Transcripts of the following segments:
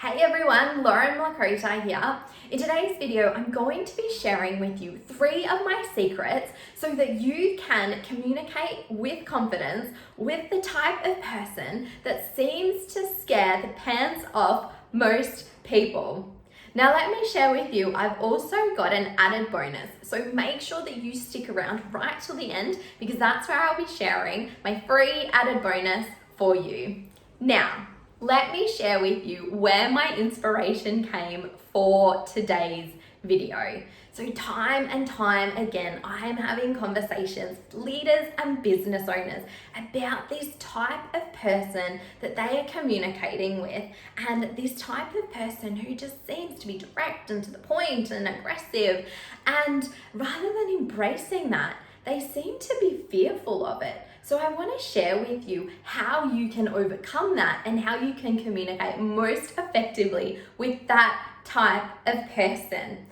Hey everyone, Lauren Lacrita here. In today's video, I'm going to be sharing with you 3 of my secrets so that you can communicate with confidence with the type of person that seems to scare the pants off most people. Now let me share with you, I've also got an added bonus. So make sure that you stick around right till the end because that's where I'll be sharing my free added bonus for you. Now, let me share with you where my inspiration came for today's video. So time and time again, I am having conversations with leaders and business owners about this type of person that they are communicating with, and this type of person who just seems to be direct and to the point and aggressive. And rather than embracing that, they seem to be fearful of it. So I want to share with you how you can overcome that and how you can communicate most effectively with that type of person.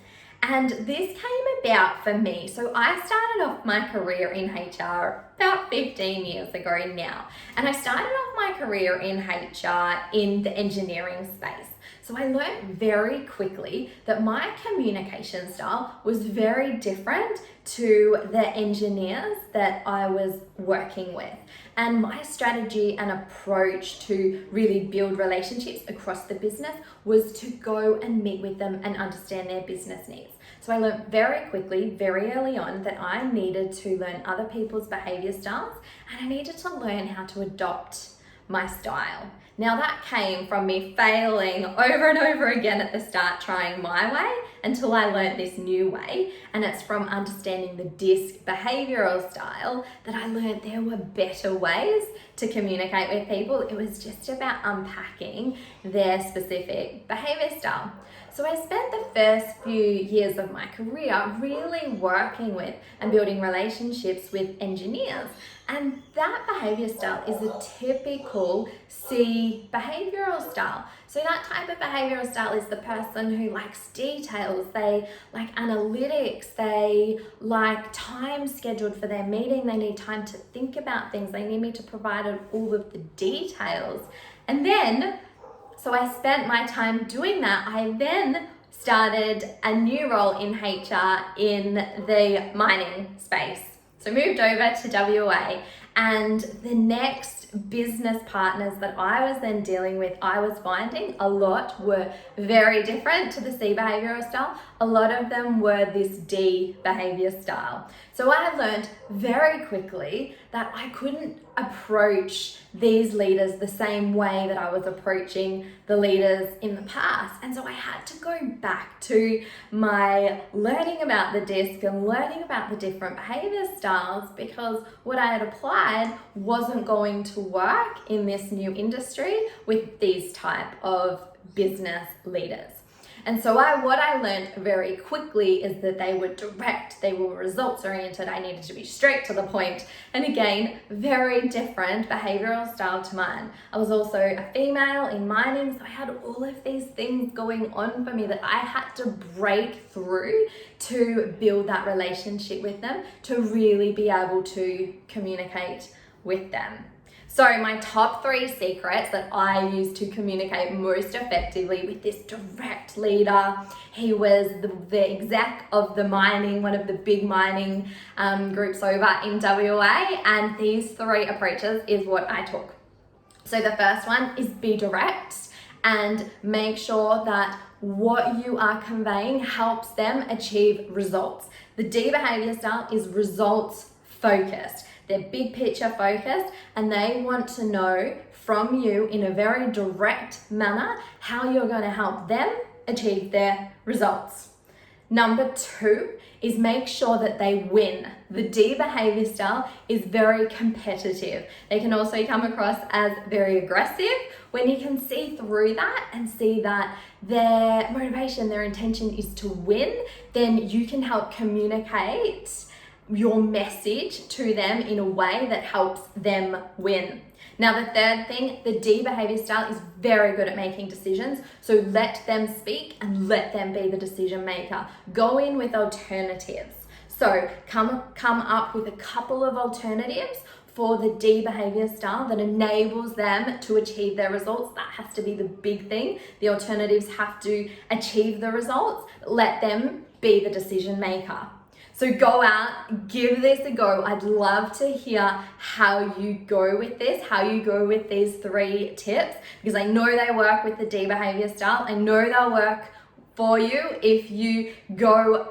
And this came about for me. So I started off my career in HR about 15 years ago now. And I started off my career in HR in the engineering space. So I learned very quickly that my communication style was very different to the engineers that I was working with. And my strategy and approach to really build relationships across the business was to go and meet with them and understand their business needs. So I learned very quickly, very early on, that I needed to learn other people's behavior styles and I needed to learn how to adopt my style. Now that came from me failing over and over again at the start, trying my way until I learned this new way. And it's from understanding the DISC behavioral style that I learned there were better ways to communicate with people. It was just about unpacking their specific behavior style. So I spent the first few years of my career really working with and building relationships with engineers. And that behavior style is a typical C behavioral style. So that type of behavioral style is the person who likes details, they like analytics, they like time scheduled for their meeting, they need time to think about things, they need me to provide all of the details. And then, so I spent my time doing that. I then started a new role in HR in the mining space. So moved over to WA, and the next business partners that I was then dealing with, I was finding a lot were very different to the C behavioral style. A lot of them were this D behavior style. So I learned very quickly that I couldn't approach these leaders the same way that I was approaching the leaders in the past. And so I had to go back to my learning about the DISC and learning about the different behavior styles, because what I had applied wasn't going to work in this new industry with these type of business leaders. And so what I learned very quickly is that they were direct, they were results oriented, I needed to be straight to the point. And again, very different behavioral style to mine. I was also a female in mining, so I had all of these things going on for me that I had to break through to build that relationship with them, to really be able to communicate with them. So my top 3 secrets that I use to communicate most effectively with this direct leader. He was the exec of the mining, one of the big mining groups over in WA, and these 3 approaches is what I took. So the first one is be direct and make sure that what you are conveying helps them achieve results. The D behavior style is results focused. They're big picture focused, and they want to know from you in a very direct manner how you're going to help them achieve their results. Number 2 is make sure that they win. The D behavior style is very competitive. They can also come across as very aggressive. When you can see through that and see that their motivation, their intention is to win, then you can help communicate your message to them in a way that helps them win. Now, the third thing, the D behavior style is very good at making decisions. So let them speak and let them be the decision maker. Go in with alternatives. So come up with a couple of alternatives for the D behavior style that enables them to achieve their results. That has to be the big thing. The alternatives have to achieve the results. Let them be the decision maker. So go out, give this a go. I'd love to hear how you go with this, how you go with these 3 tips, because I know they work with the D behavior style. I know they'll work for you if you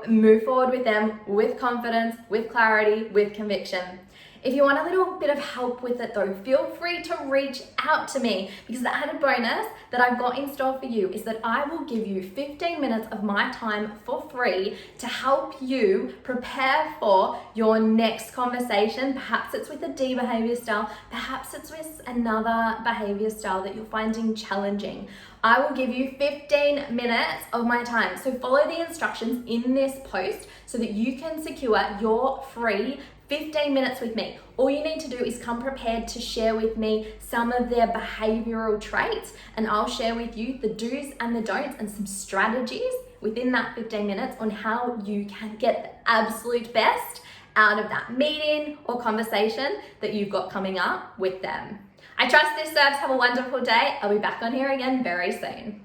move forward with them with confidence, with clarity, with conviction. If you want a little bit of help with it though, feel free to reach out to me, because the added bonus that I've got in store for you is that I will give you 15 minutes of my time for free to help you prepare for your next conversation. Perhaps it's with a D behavior style, perhaps it's with another behavior style that you're finding challenging. I will give you 15 minutes of my time. So follow the instructions in this post so that you can secure your free 15 minutes with me. All you need to do is come prepared to share with me some of their behavioral traits, and I'll share with you the do's and the don'ts and some strategies within that 15 minutes on how you can get the absolute best out of that meeting or conversation that you've got coming up with them. I trust this serves. Have a wonderful day. I'll be back on here again very soon.